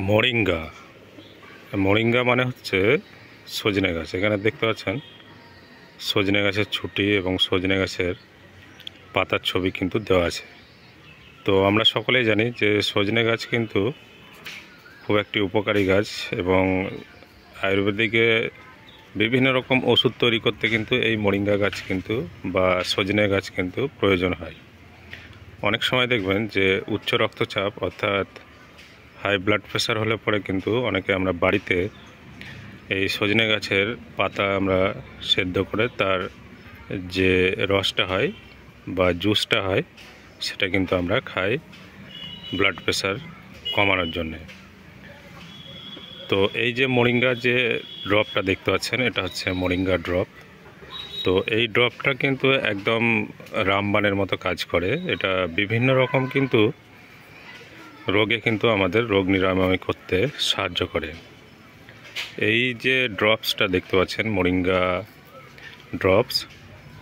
Moringa moringa মানে হচ্ছে সজনে গাছ। এখানে দেখতে পাচ্ছেন সজনে গাছের ছুটি এবং সজনে গাছের পাতার ছবি কিন্তু দেওয়া আছে। তো আমরা সকলেই জানি যে সজনে গাছ কিন্তু খুব একটি উপকারী গাছ এবং আয়ুর্বেদিকে বিভিন্ন রকম ওষুধ তৈরি করতে কিন্তু এই মোরিঙ্গা গাছ কিন্তু বা সজনে গাছ কিন্তু প্রয়োজন হয়। অনেক সময় দেখবেন যে উচ্চ রক্তচাপ অর্থাৎ হাই ব্লাড প্রেশার হলে পরে কিন্তু অনেকে আমরা বাড়িতে এই সজনে গাছের পাতা আমরা সেদ্ধ করে তার যে রসটা হয় বা জুসটা হয় সেটা কিন্তু আমরা খাই ব্লাড প্রেশার কমানোর জন্যে। তো এই যে মোরিঙ্গা যে ড্রপটা দেখতে পাচ্ছেন এটা হচ্ছে মোরিঙ্গা ড্রপ। তো এই ড্রপটা কিন্তু একদম রামবাণের মতো কাজ করে। এটা বিভিন্ন রকম কিন্তু রোগে কিন্তু আমাদের রোগ নিরাময় করতে সাহায্য করে। এই যে ড্রপসটা দেখতে পাচ্ছেন মোরিঙ্গা ড্রপস,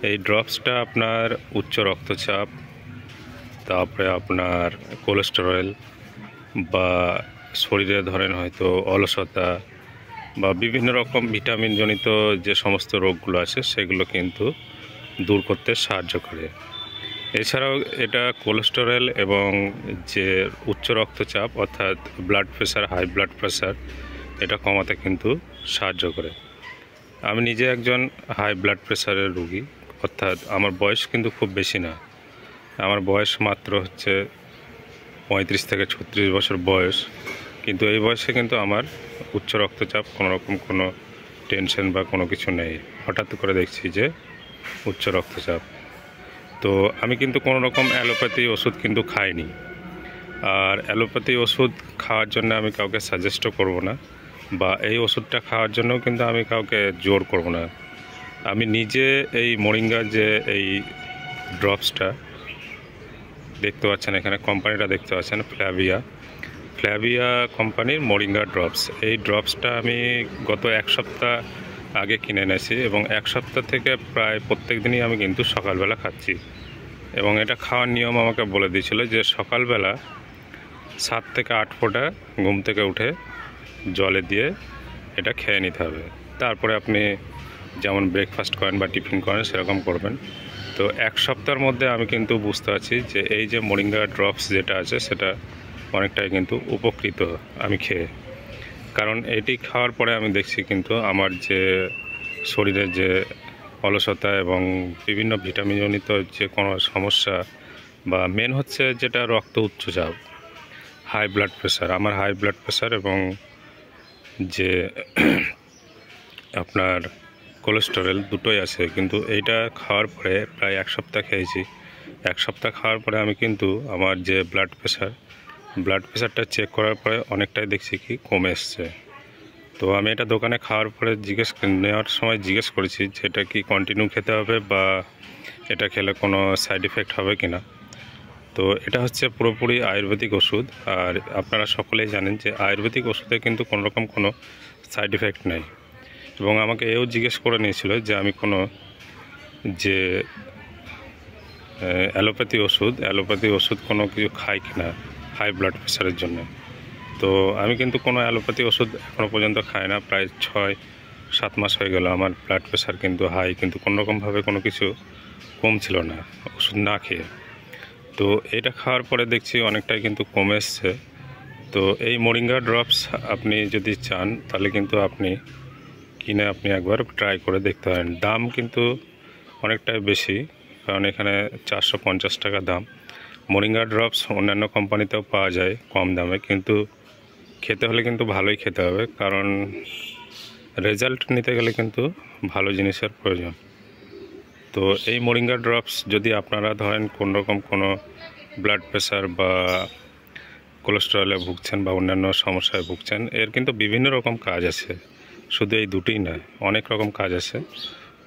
এই ড্রপসটা আপনার উচ্চ রক্তচাপ, তারপরে আপনার কোলেস্টেরল বা শরীরে ধরেন হয়তো অলসতা বা বিভিন্ন রকম ভিটামিনজনিত যে সমস্ত রোগগুলো আছে সেগুলো কিন্তু দূর করতে সাহায্য করে। এছাড়াও এটা কোলেস্টেরল এবং যে উচ্চ রক্তচাপ অর্থাৎ blood pressure, high blood pressure এটা কমাতে কিন্তু সাহায্য করে। আমি নিজে একজন হাই ব্লাড প্রেশারের রোগী, অর্থাৎ আমার বয়স কিন্তু খুব বেশি না। আমার বয়স মাত্র হচ্ছে 35 থেকে 36 বছর বয়স, কিন্তু এই বয়সে কিন্তু আমার উচ্চ রক্তচাপ, কোনোরকম কোনো টেনশন বা কোনো কিছু নেই। হঠাৎ করে দেখছি যে উচ্চ রক্তচাপ। তো আমি কিন্তু কোনো রকম অ্যালোপ্যাথি ওষুধ কিন্তু খাইনি, আর অ্যালোপ্যাথি ওষুধ খাওয়ার জন্য আমি কাউকে সাজেস্টও করব না, বা এই ওষুধটা খাওয়ার জন্যও কিন্তু আমি কাউকে জোর করব না। আমি নিজে এই মোরিঙ্গা যে এই ড্রপসটা দেখতে পাচ্ছেন, এখানে কোম্পানিটা দেখতে পাচ্ছেন ফ্ল্যাভিয়া কোম্পানির মোরিঙ্গা ড্রপস। এই ড্রপসটা আমি গত এক সপ্তাহ আগে কিনে এনেছি এবং এক সপ্তাহ থেকে প্রায় প্রত্যেক দিনই আমি কিন্তু সকালবেলা খাচ্ছি। এবং এটা খাওয়ার নিয়ম আমাকে বলে দিয়েছিল যে সকালবেলা 7 থেকে 8 ফোঁটা ঘুম থেকে উঠে জলে দিয়ে এটা খেয়ে নিতে হবে। তারপরে আপনি যেমন ব্রেকফাস্ট করেন বা টিফিন করেন সেরকম করবেন। তো এক সপ্তাহের মধ্যে আমি কিন্তু বুঝতে পারছি যে এই যে মোরিঙ্গা ড্রপস যেটা আছে সেটা অনেকটাই কিন্তু উপকৃত আমি খেয়ে। কারণ এটি খাওয়ার পরে আমি দেখছি কিন্তু আমার যে শরীরের যে অলসতা এবং বিভিন্ন ভিটামিনজনিত যে কোনো সমস্যা, বা মেন হচ্ছে যেটা রক্ত উচ্চচাপ, হাই ব্লাড প্রেশার, আমার হাই ব্লাড প্রেশার এবং যে আপনার কোলেস্টেরল দুটোই আছে। কিন্তু এইটা খাওয়ার পরে প্রায় এক সপ্তাহ খেয়েছি। এক সপ্তাহ খাওয়ার পরে আমি কিন্তু আমার যে ব্লাড প্রেশারটা চেক করার পরে অনেকটাই দেখছি কি কমে এসছে। তো আমি এটা দোকানে খাওয়ার পরে নেওয়ার সময় জিজ্ঞেস করেছি যে এটা কি কন্টিনিউ খেতে হবে বা এটা খেলে কোনো সাইড এফেক্ট হবে কি না। তো এটা হচ্ছে পুরোপুরি আয়ুর্বেদিক ওষুধ, আর আপনারা সকলেই জানেন যে আয়ুর্বেদিক ওষুধে কিন্তু কোনোরকম কোনো সাইড এফেক্ট নেই। এবং আমাকে এও জিজ্ঞেস করে নিয়েছিল যে আমি কোনো যে অ্যালোপ্যাথি ওষুধ কোনো কিছু খাই কি না হাই ব্লাড প্রেশারের জন্য। তো আমি কিন্তু কোনো অ্যালোপ্যাথি ওষুধ এখনও পর্যন্ত খাই না। প্রায় 6-7 মাস হয়ে গেল আমার ব্লাড প্রেশার কিন্তু হাই, কিন্তু কোনোরকমভাবে কোনো কিছু কম ছিল না ওষুধ না খেয়ে। তো এটা খাওয়ার পরে দেখছি অনেকটাই কিন্তু কমে এসছে। তো এই মোরিঙ্গা ড্রপস আপনি যদি চান তাহলে কিন্তু আপনি কিনে আপনি একবার ট্রাই করে দেখতে পারেন। দাম কিন্তু অনেকটাই বেশি, কারণ এখানে 450 টাকা দাম। মোরিঙ্গা ড্রপস অন্যান্য কোম্পানিতেও পাওয়া যায় কম দামে, কিন্তু খেতে হলে কিন্তু ভালোই খেতে হবে, কারণ রেজাল্ট নিতে গেলে কিন্তু ভালো জিনিসের প্রয়োজন। তো এই মোরিঙ্গা ড্রপস যদি আপনারা ধরেন কোনোরকম কোনো ব্লাড প্রেশার বা কোলেস্টেরলে ভুগছেন বা অন্যান্য সমস্যায় ভুগছেন, এর কিন্তু বিভিন্ন রকম কাজ আছে, শুধু এই দুটোই নয়, অনেক রকম কাজ আছে।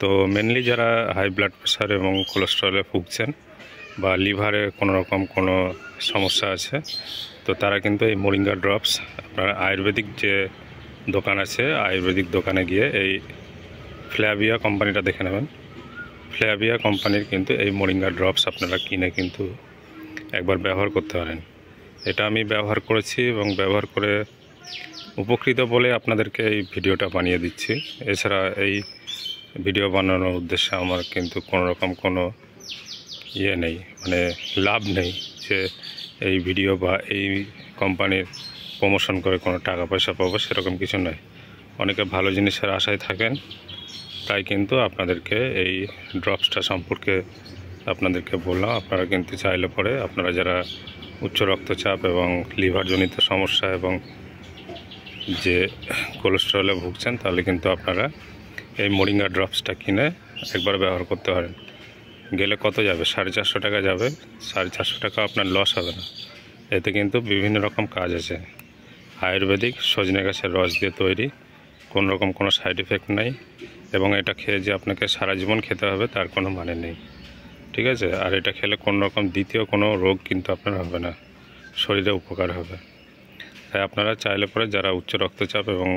তো মেনলি যারা হাই ব্লাড প্রেশার এবং কোলেস্টেরলে ভুগছেন বা লিভারে কোনো রকম কোনো সমস্যা আছে, তো তারা কিন্তু এই মোরিঙ্গা ড্রপস আপনার আয়ুর্বেদিক যে দোকান আছে, আয়ুর্বেদিক দোকানে গিয়ে এই ফ্ল্যাভিয়া কোম্পানিটা দেখে নেবেন। ফ্ল্যাভিয়া কোম্পানির কিন্তু এই মোরিঙ্গা ড্রপস আপনারা কিনে কিন্তু একবার ব্যবহার করতে পারেন। এটা আমি ব্যবহার করেছি এবং ব্যবহার করে উপকৃত বলে আপনাদেরকে এই ভিডিওটা বানিয়ে দিচ্ছি। এছাড়া এই ভিডিও বানানোর উদ্দেশ্যে আমার কিন্তু কোনো রকম কোনো ইয়ে নেই, মানে লাভ নেই যে এই ভিডিও বা এই কোম্পানির প্রমোশন করে কোনো টাকা পয়সা পাবো, সেরকম কিছু নয়। অনেকে ভালো জিনিসের আশায় থাকেন, তাই কিন্তু আপনাদেরকে এই ড্রপসটা সম্পর্কে আপনাদেরকে বললাম। আপনারা কিন্তু চাইলে পরে আপনারা যারা উচ্চ রক্তচাপ এবং লিভারজনিত সমস্যা এবং যে কোলেস্টেরলে ভুগছেন, তাহলে কিন্তু আপনারা এই মোরিঙ্গা ড্রপসটা কিনে একবার ব্যবহার করতে পারেন। গেলে কত যাবে? 450 টাকা যাবে। 450 টাকা আপনার লস হবে না। এতে কিন্তু বিভিন্ন রকম কাজ আছে। আয়ুর্বেদিক সজনে গাছের রস দিয়ে তৈরি, কোনো রকম কোনো সাইড এফেক্ট নেই, এবং এটা খেয়ে যে আপনাকে সারা জীবন খেতে হবে তার কোনো মানে নেই, ঠিক আছে? আর এটা খেলে কোনো রকম দ্বিতীয় কোনো রোগ কিন্তু আপনার হবে না, শরীরে উপকার হবে। তাই আপনারা চাইলে পরে যারা উচ্চ রক্তচাপ এবং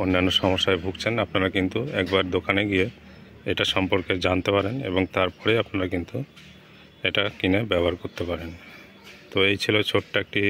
অন্যান্য সমস্যায় ভুগছেন, আপনারা কিন্তু একবার দোকানে গিয়ে এটা সম্পর্কে জানতে পারেন এবং তারপরে আপনারা কিন্তু এটা কিনে ব্যবহার করতে পারেন। তো এই ছিল ছোট্ট একটি